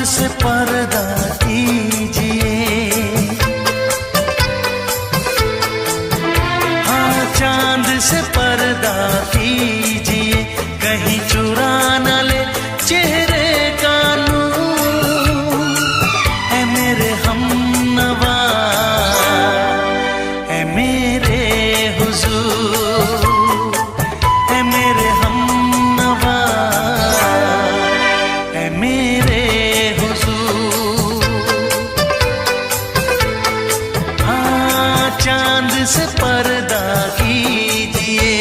से पर्दा कीजिए, हाँ चांद से पर्दा कीजिए, कहीं चुरा न ले चेहरे का नूर। है मेरे हमनवा, है मेरे हुजूर, है मेरे हमनवा, है मेरे हुजूर। हाँ चांद से पर्दा कीजिए।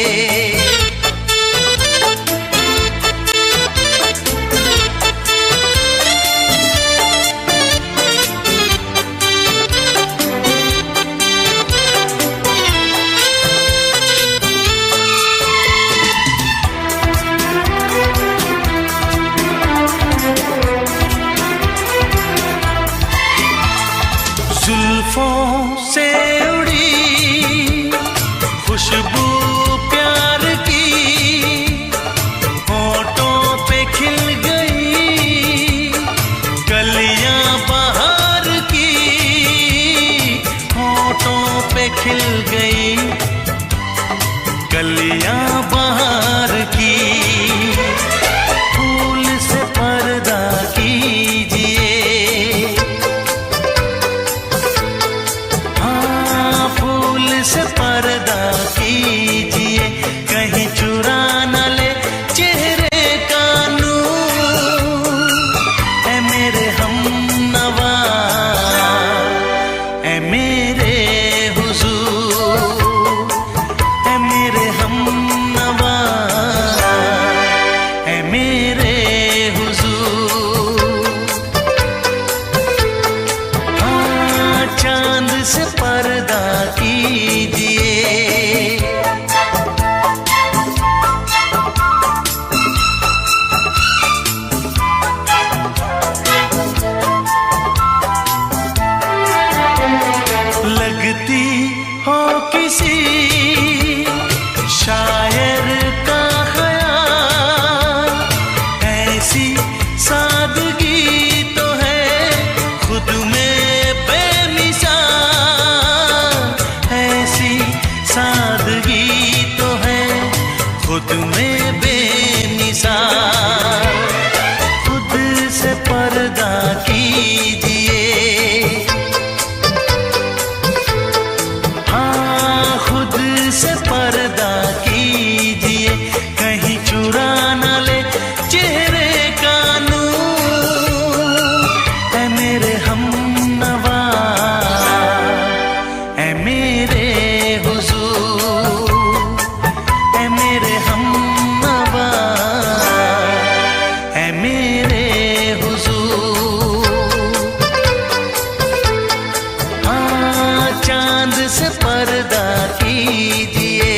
जुल्फों से उड़ी खुशबू प्यार की, होठों पे खिल गई कलियां बहार की, होठों पे खिल गई कलियां बहार की। फूल से पर्दा कीजिए, से पर्दा कीजिए, कहीं चुरा न ले चेहरे का नूर। है मेरे हमनवा, है मेरे हुजूर, है मेरे हमनवा, है मेरे हुजूर। हाँ चांद से पर्दा कीजिए। लगती हो किसी शायर का ख्याल, ऐसी सादगी तो है खुद में बेमिसाल, ऐसी सादगी तो है खुद में बेमिसाल। खुद से पर्दा कीजिए, हाँ खुद से पर्दा कीजिए, कहीं चुरा न ले चेहरे का नूर। है मेरे हमनवा, है मेरे हुजूर, है मेरे हमनवा, है मेरे हुजूर। हाँ चांद से पर्दा कीजिए।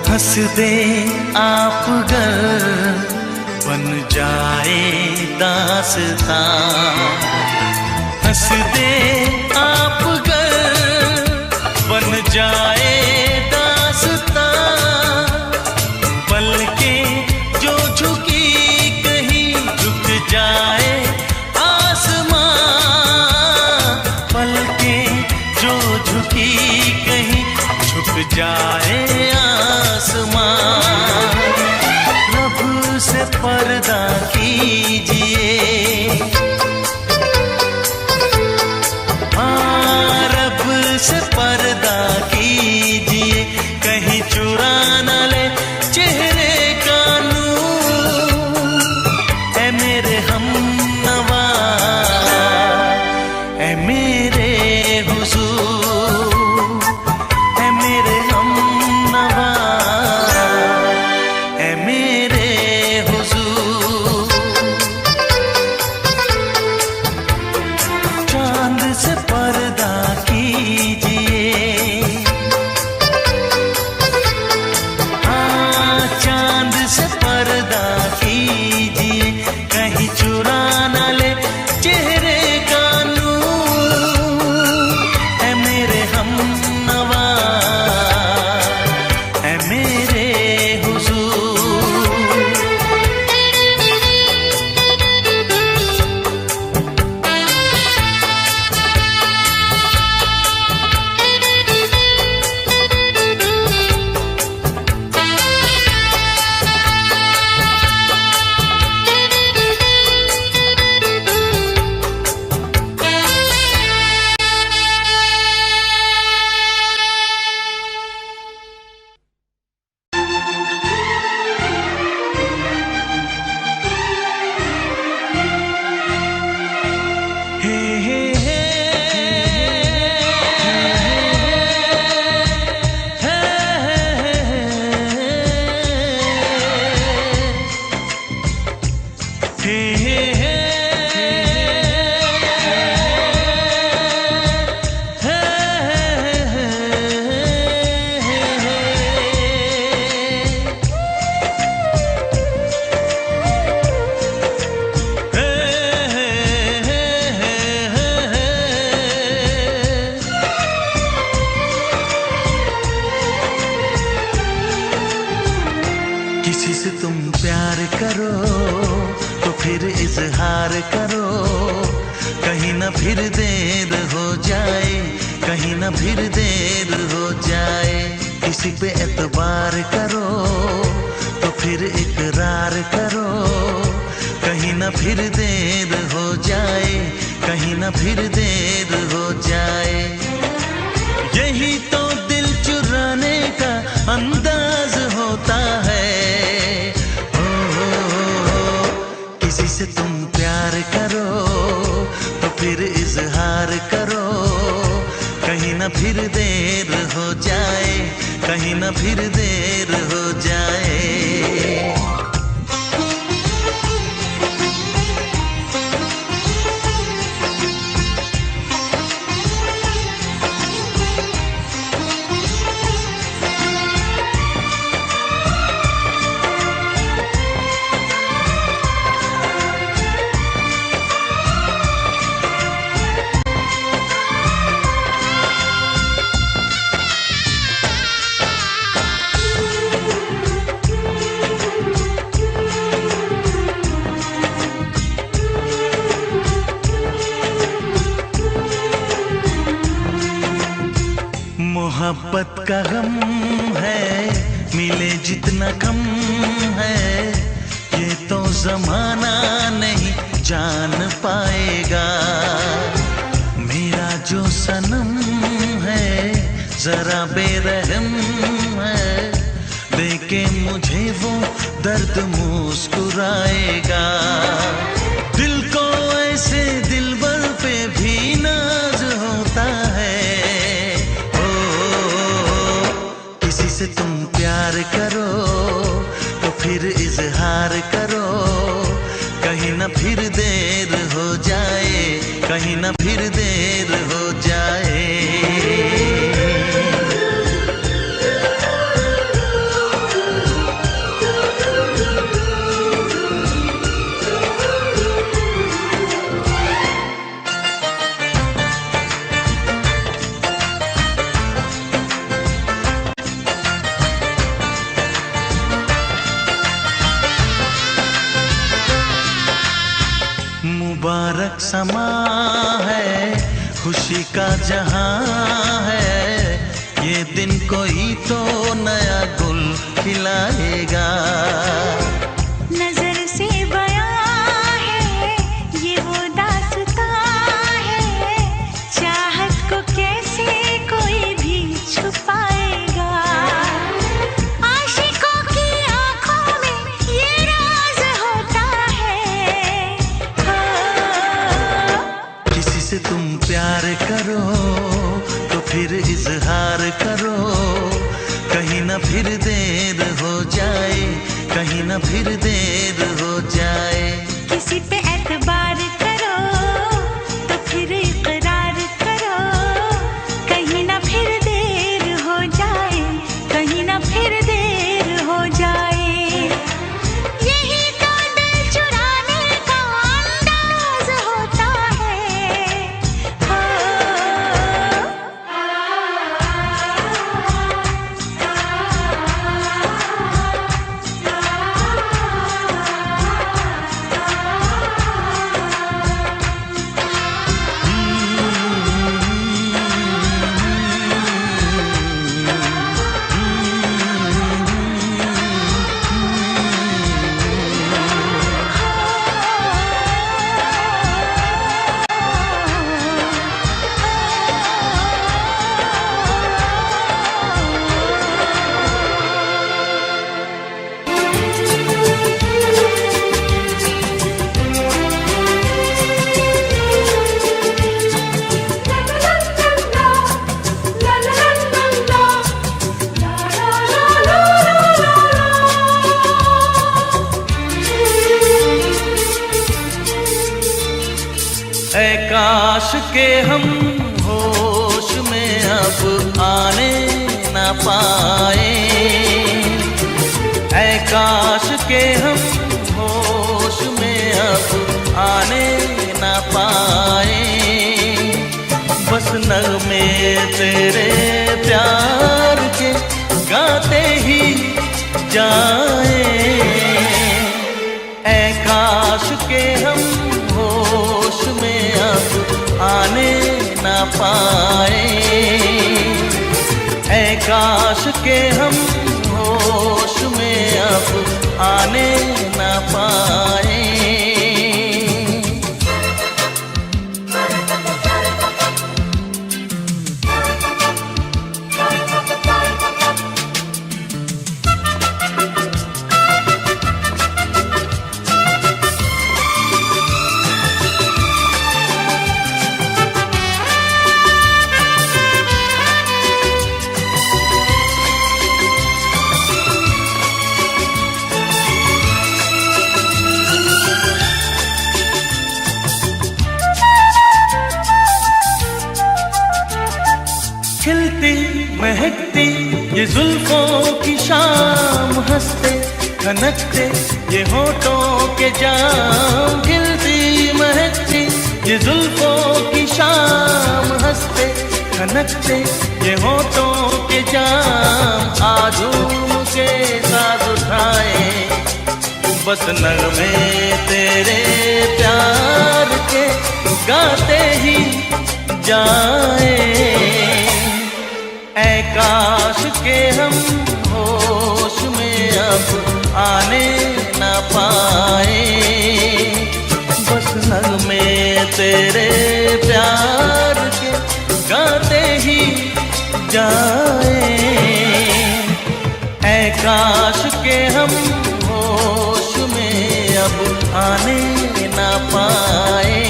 हंस दे आप गर बन जाए दास्तां, हंस दे आप गर बन जाए दास्तां। पलकें जो झुकी कहीं झुक जाए आसमां, पलकें जो झुकी कहीं झुक जाए आसमां। रब से पर्दा कीजिए, हाँ रब से पर्दा कीजिए, कहीं चुरा न ले चेहरे का नूर। है मेरे हमनवा, है मेरे हुजूर, है मेरे हमनवा, है मेरे हुजूर। किसी से तुम प्यार करो तो फिर इजहार करो, कहीं ना फिर देर हो जाए, कहीं ना फिर देर हो जाए। किसी पे एतबार करो तो फिर इकरार करो, कहीं ना फिर देर हो जाए, कहीं ना फिर देर हो जाए। यही तो दिल चुराने का अंदाज होता है। किसी से तुम प्यार करो तो फिर इजहार करो, कहीं ना फिर देर हो जाए, कहीं ना फिर देर हो जाए। मोहब्बत का गम है, मिले जितना कम है, ये तो जमाना नहीं जान पाएगा। मेरा जो सनम है जरा बेरहम है, देखे मुझे वो दर्द मुस्कुराएगा। दिल को ऐसे दिलबर पे भी नाज होता है। से तुम प्यार करो तो फिर इजहार करो, कहीं ना फिर देर हो जाए, कहीं ना फिर देर हो जाए। मुबारक समा है, खुशी का जहां है, ये दिन कोई तो नया गुल खिलाएगा। नजर से बयां है ये वो दास्तां है, चाहत को कैसे कोई भी छुपाएगा। आशिकों की आंखों में ये राज होता है। किसी से तुम प्यार करो तो फिर इजहार करो, कहीं ना फिर देर हो जाए, कहीं ना फिर देर हो जाए। किसी पे एतबार करो तो फिर इकरार करो, कहीं ना फिर देर हो जाए, कहीं ना फिर देर हो जाए। यही तो दिल चुराने का अंदाज होता है। ऐ काश के हम होश में अब आने न पाए, ऐ काश के हम होश में अब आने न पाए। बस नगमे तेरे प्यार के गाते ही जाए। काश के हम होश में अब आने ना पाए। खिलती महकती ये जुल्फों की शाम, हंसते खनकते ये होठों के जाम। खिलती महकती ये जुल्फों की शाम, हंसते खनकते ये होठों के जाम। आजूम के साथ उठाए बस नगमे तेरे प्यार के, गाते ही जाए। ऐ काश के हम होश में अब आने ना पाए। बस नगमे तेरे प्यार के, गाते ही जाए। ऐ काश के हम होश में अब आने ना पाए।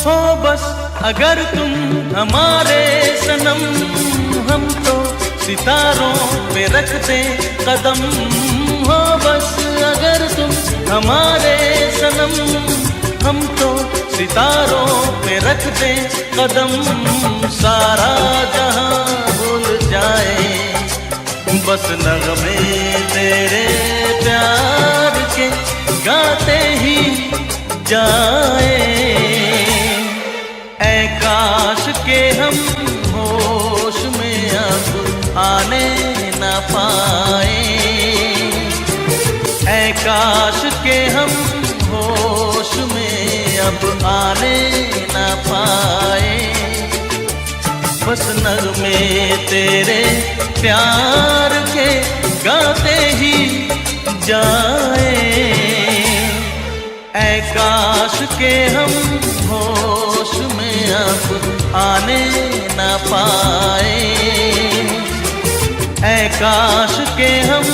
हो बस अगर तुम हमारे सनम, हम तो सितारों पे रखते कदम। हो बस अगर तुम हमारे सनम, हम तो सितारों पे रखते कदम। सारा जहां भूल जाए बस नगमे तेरे प्यार के, गाते ही जाए। ऐ काश के हम होश में अब आने ना पाए। ऐ काश के हम होश में अब आने ना पाए। बस नगमे तेरे प्यार के, गाते ही जाए। ऐ काश के हम होश में अब आने ना पाए। ऐ काश के हम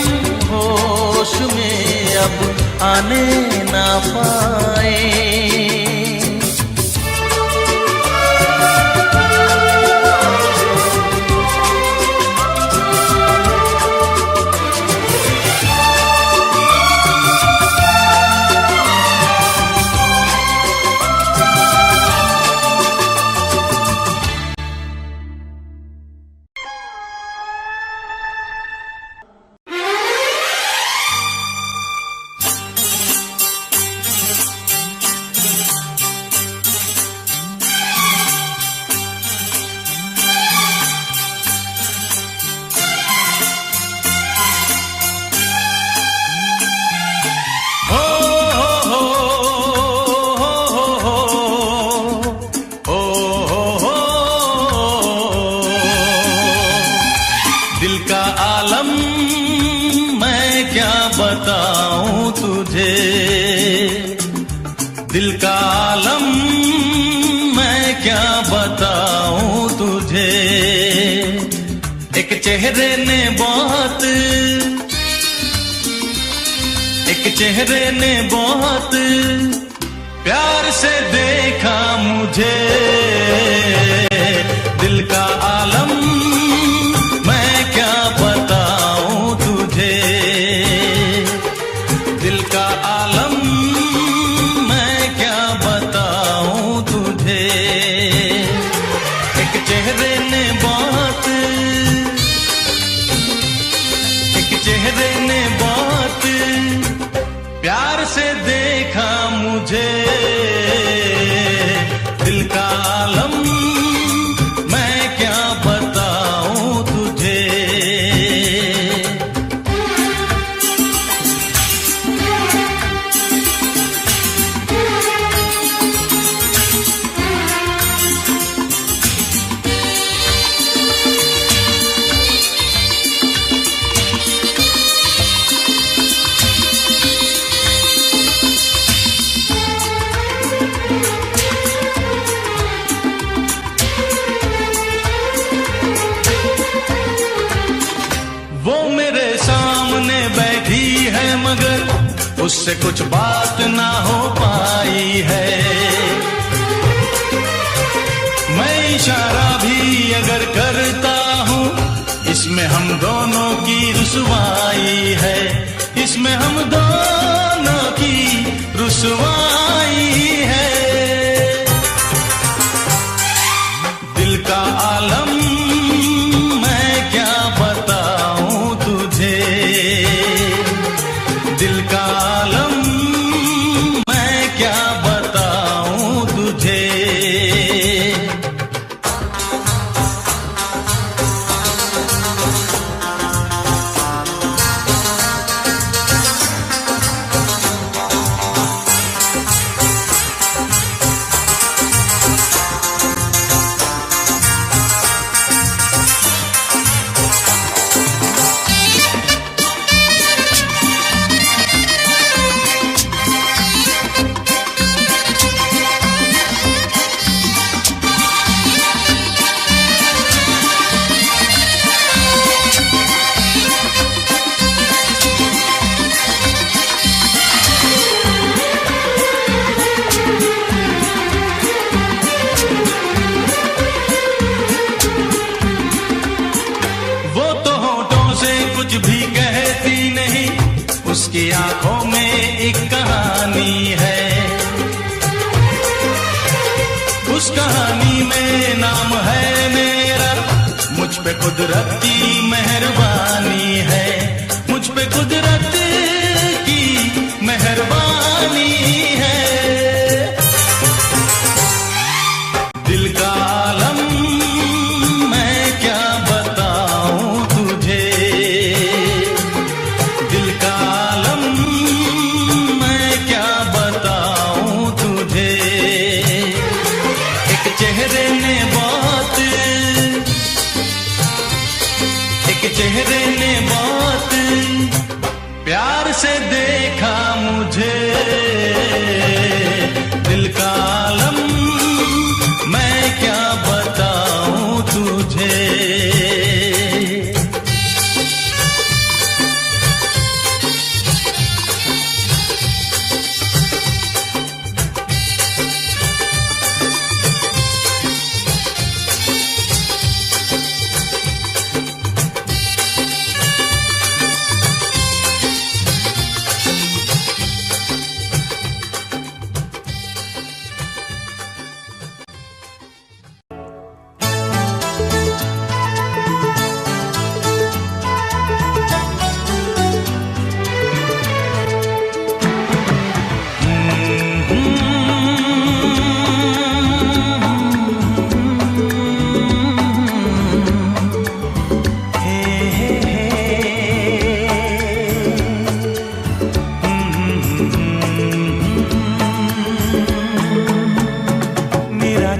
होश में अब आने ना पाए। बताऊं तुझे दिल का आलम, मैं क्या बताऊं तुझे। एक चेहरे ने बहुत प्यार से देखा मुझे। दिल का आलम मैं क्या बताऊं तुझे। प्यार से देखा मुझे, दिल का आलम मैं क्या बताऊं तुझे। वो मेरे सामने बैठी है मगर उससे कुछ बात ना हो पाई है। मैं इशारा भी अगर करता हूँ इसमें हम दोनों की रुसवाई है, इसमें हम दोनों की रुसवाई है। दिल का आलम दिल का आलम मैं क्या बताऊं तुझे। कुछ भी कहती नहीं, उसकी आंखों में एक कहानी है। उस कहानी में नाम है मेरा, मुझ पे कुदरत की मेहरबानी है, मुझ पे कुदरत की मेहरबानी है। दिल का आलम मैं क्या बताऊं तुझे, दिल का आलम मैं क्या बताऊं तुझे। एक चेहरे ने बहुत, एक चेहरे ने बहुत प्यार से देखा मुझे। दिल का आलम मैं क्या बताऊं तुझे।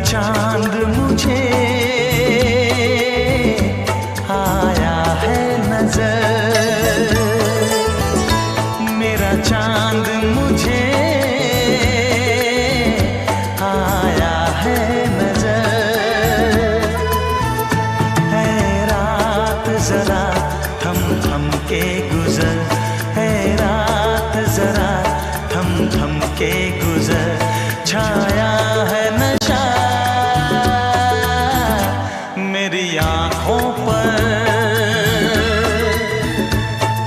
चांद मुझे आया है नजर, मेरा चांद मुझे आया है नजर। है रात जरा थम थम के गुजर, है रात जरा थम थम के गुजर। छाया है नशा मेरी आँखों पर,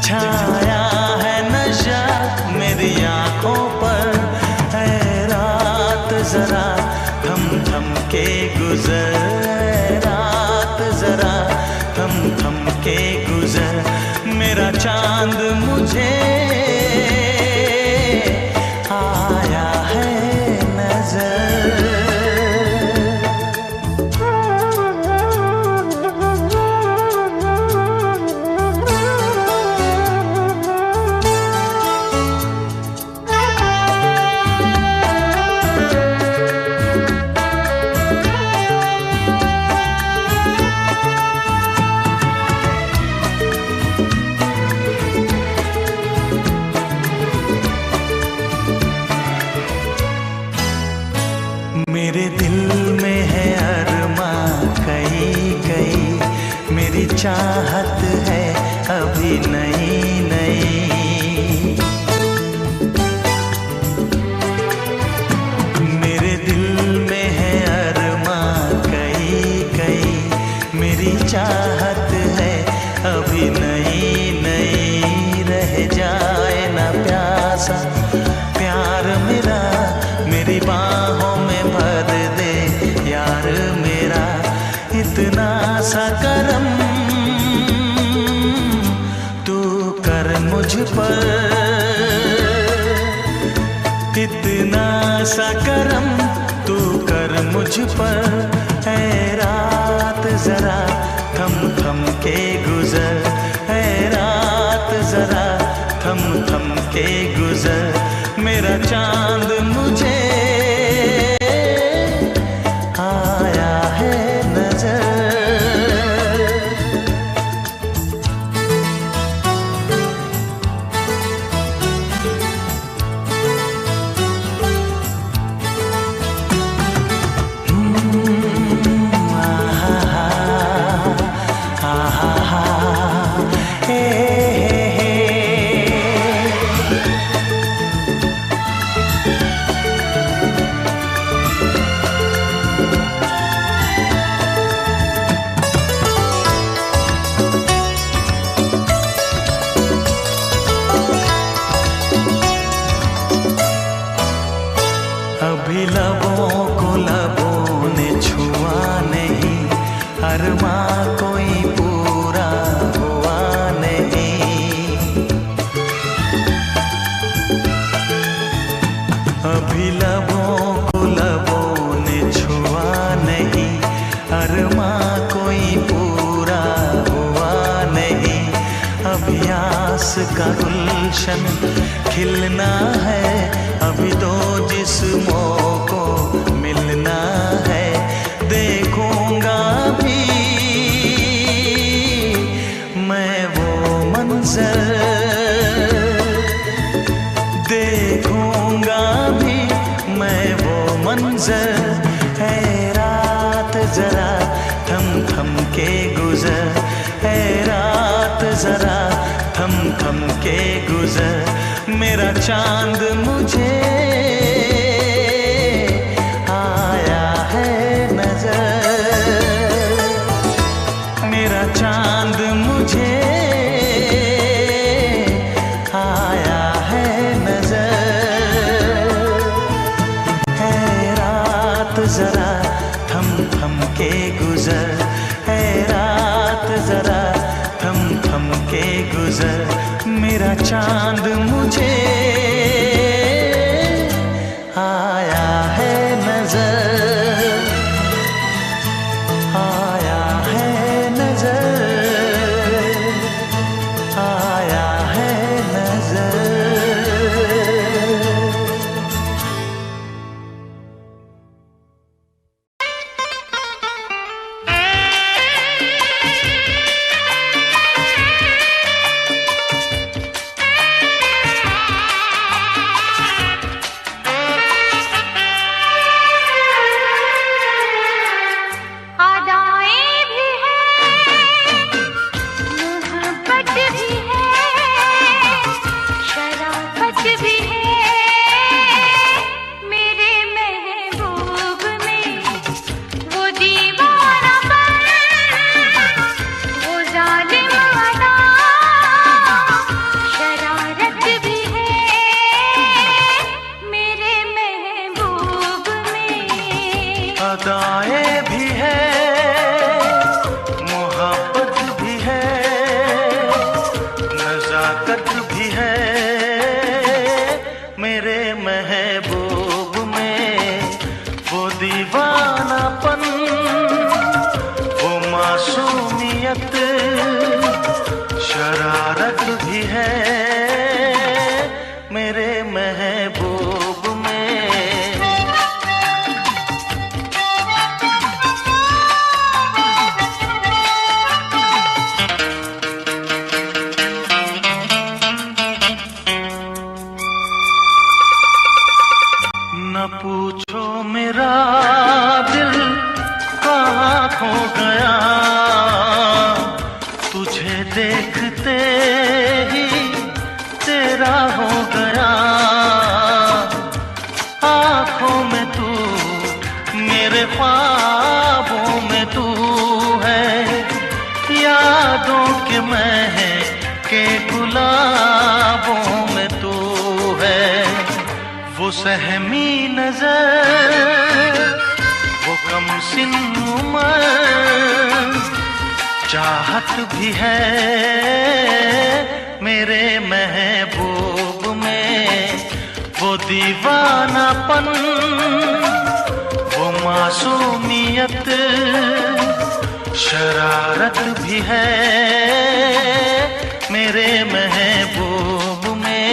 छाया है नशा मेरी सा करम तू कर मुझ पर, ऐ रात जरा थम थम के गुजर, ऐ रात जरा थम थम के गुजर, मेरा चांद मुझे आया है नजर। अभी लबों को लबों ने छुआ नहीं, अरमां कोई पूरा हुआ नहीं। अभी लबों को लबों ने छुआ नहीं, अरमां कोई पूरा हुआ नहीं। अभी आस का गुलशन खिलना है, अभी दो जिस्मों को मिलना है। देखूंगा भी मैं वो मंजर, देखूंगा भी मैं वो मंजर। है रात जरा थम थम के गुजर, है रात जरा थम थम के गुजर, मेरा चांद मुझे आया है नजर, मेरा चांद मुझे आया है नजर। है रात जरा थम थम के गुजर, है रात जरा थम थम के गुजर, मेरा चांद मुझे आया है नजर, आया है नजर, आया है नजर। अदाएं भी है, मोहब्बत भी है, नजाकत भी है, मेरे महबूब में वो दीवानापन, वो मासूमियत, शरारत भी है, मेरे महबूब में। न पूछो मेरा दिल कहाँ खो गया, तुझे देखते ही तेरा हो गया। आँखों में तू, मेरे ख्वाबों में तू है, यादों के महके गुलाबों में तू है। वो सहमी नजर, वो कम सिन उम्र, चाहत भी है मेरे महबूब में। वो वो दीवानापन, वो मासूमियत, शरारत भी है मेरे महबूब में।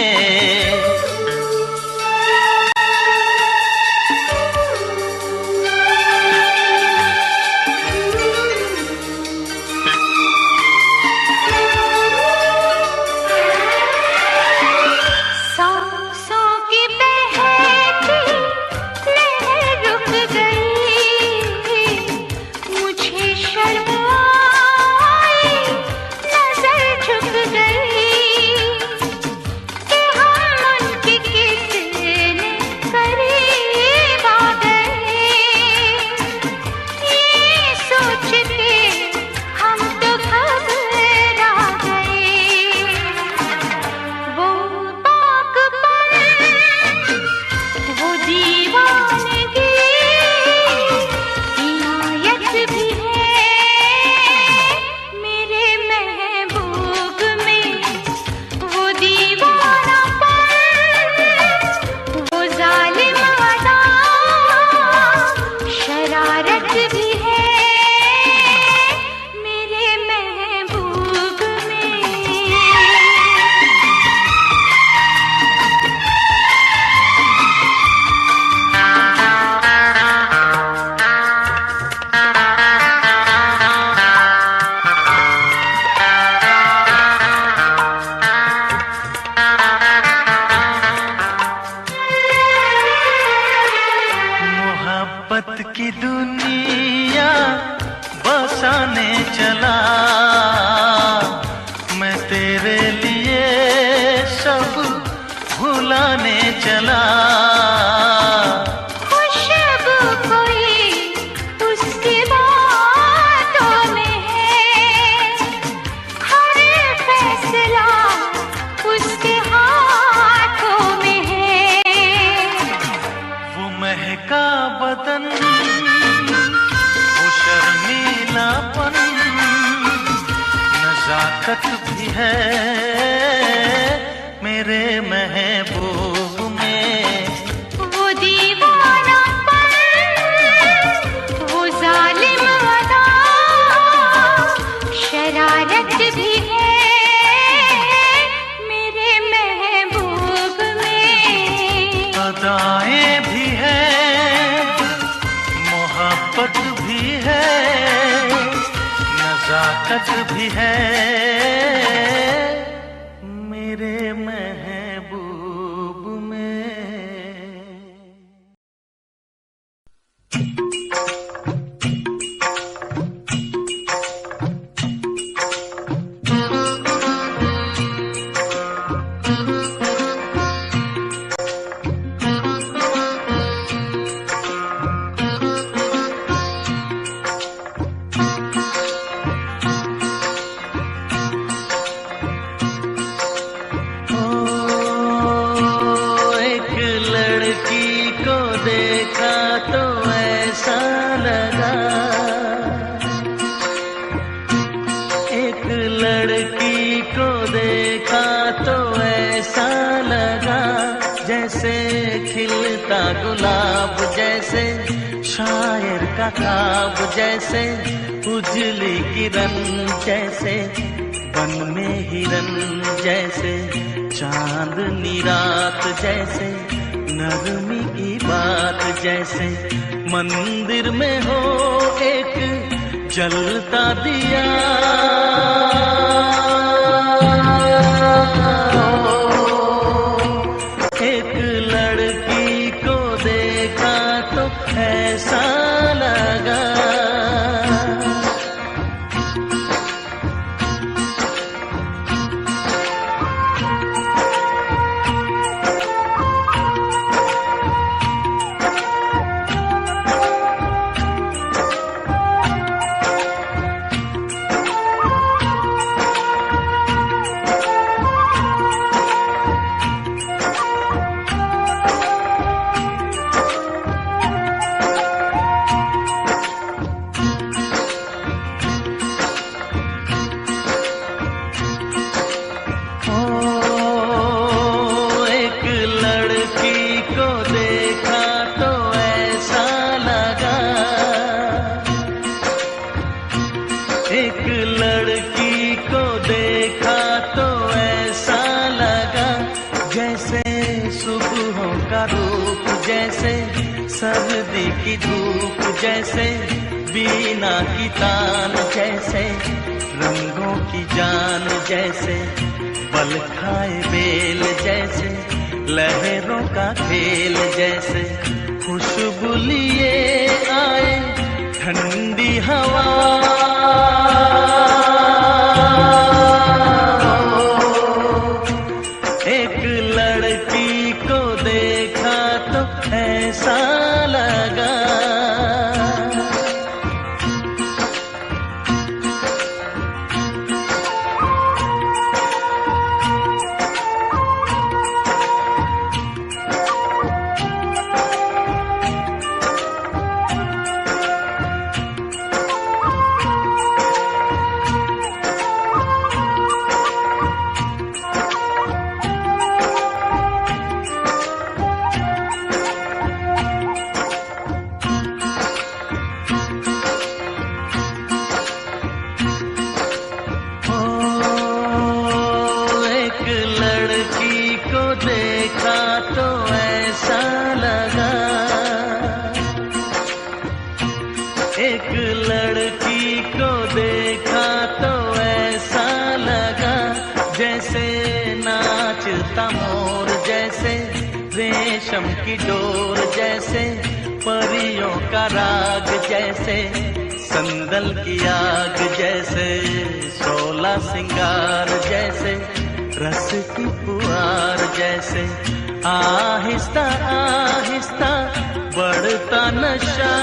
की दुनिया बसाने चला मैं, तेरे लिए सब भुलाने चला। खुशबू कोई उसकी बातों में है, हर फैसला उसके हाथों में है। वो महका बदन, वो शर्मीलापन, नजाकत भी है मेरे महबूब में। वो दीवानापन, वो जालिम अदा, शरारत भी है मेरे महबूब में। अदाएं भी है, मोहब्बत भी है, नजाकत भी है मेरे महबूब में। खिलता गुलाब जैसे, शायर का ख्वाब जैसे, उजली किरण जैसे, बन में हिरन जैसे, चांदनी रात जैसे, नरमी की बात जैसे, मंदिर में हो एक जलता दिया। ऐसा लगा सुबहों का रूप जैसे सर्दी की धूप जैसे बीना की तान जैसे रंगों की जान जैसे बल खाए बेल जैसे लहरों का खेल जैसे खुशबू लिए आए ठंडी हवा एक लड़की को देखा तो ऐसा लगा देखा तो ऐसा लगा एक लड़की को देखा तो ऐसा लगा जैसे नाचता मोर जैसे रेशम की डोर जैसे परियों का राग जैसे संदल की आग जैसे शोला सिंगार जैसे रस की फुहार जैसे आहिस्ता आहिस्ता बढ़ता नशा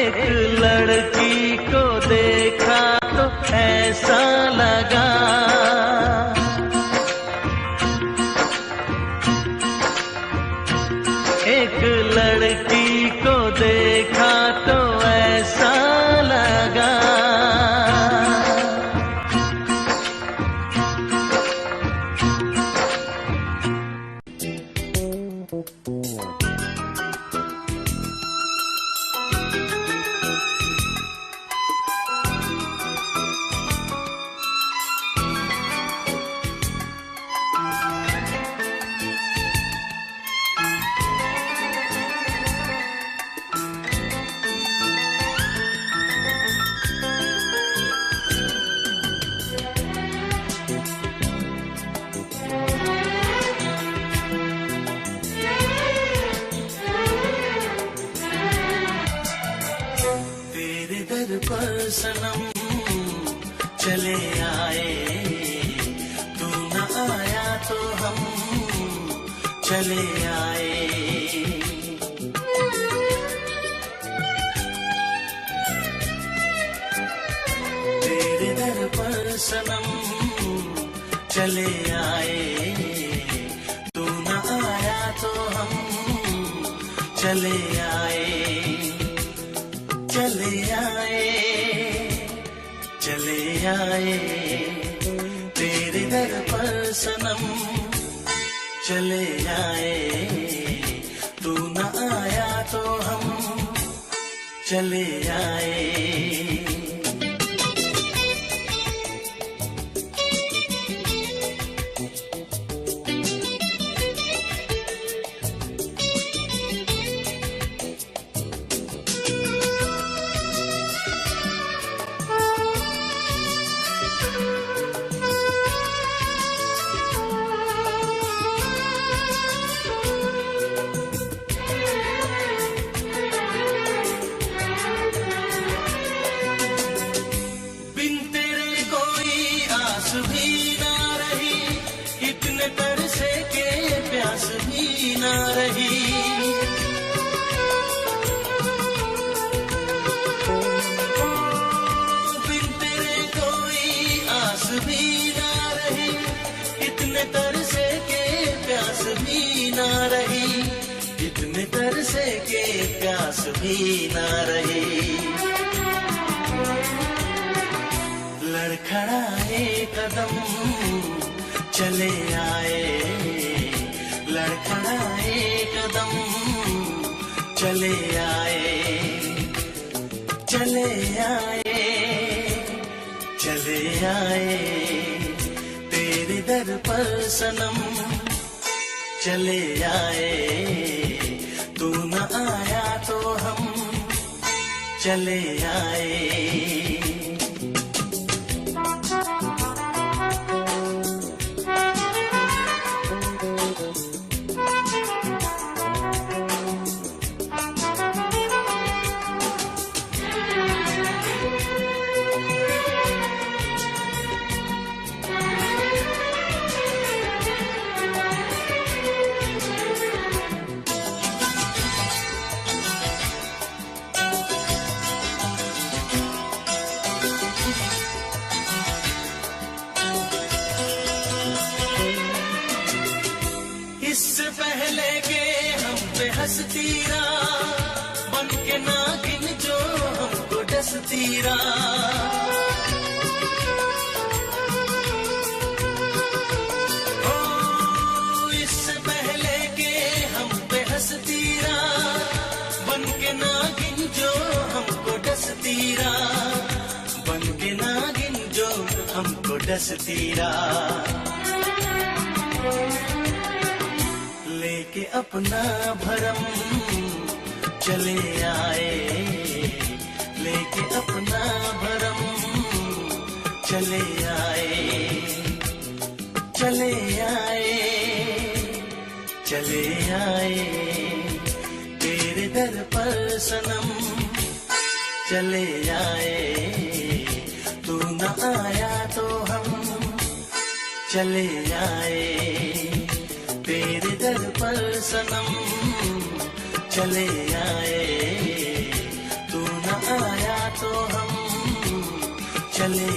एक लड़की को देखा तो ऐसा लगा एक लड़की को देखा तो ऐसा लगा पर सनम चले आए तू न आया तो हम चले आए तेरे दर पर सनम चले आए तू न आया तो हम चले आए चले आए चले आए तेरे दर पर सनम चले आए तू न आया तो हम चले आए प्यास भी ना रही लड़खड़ाए कदम चले आए लड़खड़ाए कदम चले आए चले आए चले आए तेरे दर पर सनम, चले आए तू न आया तो हम चले आए। इससे पहले के हम पे हंसती बन के नागिन जो हमको डसती ओ, इससे पहले के हम पे हंसती बन के नागिन जो हमको डसती बन के नागिन जो हमको डसती लेके अपना भरम चले आए, लेके अपना भरम चले आए, चले आए, चले आए तेरे दर पर सनम, चले आए तू न आया तो हम चले आए तेरे दर पर सनम, चले आए तू न आया तो हम चले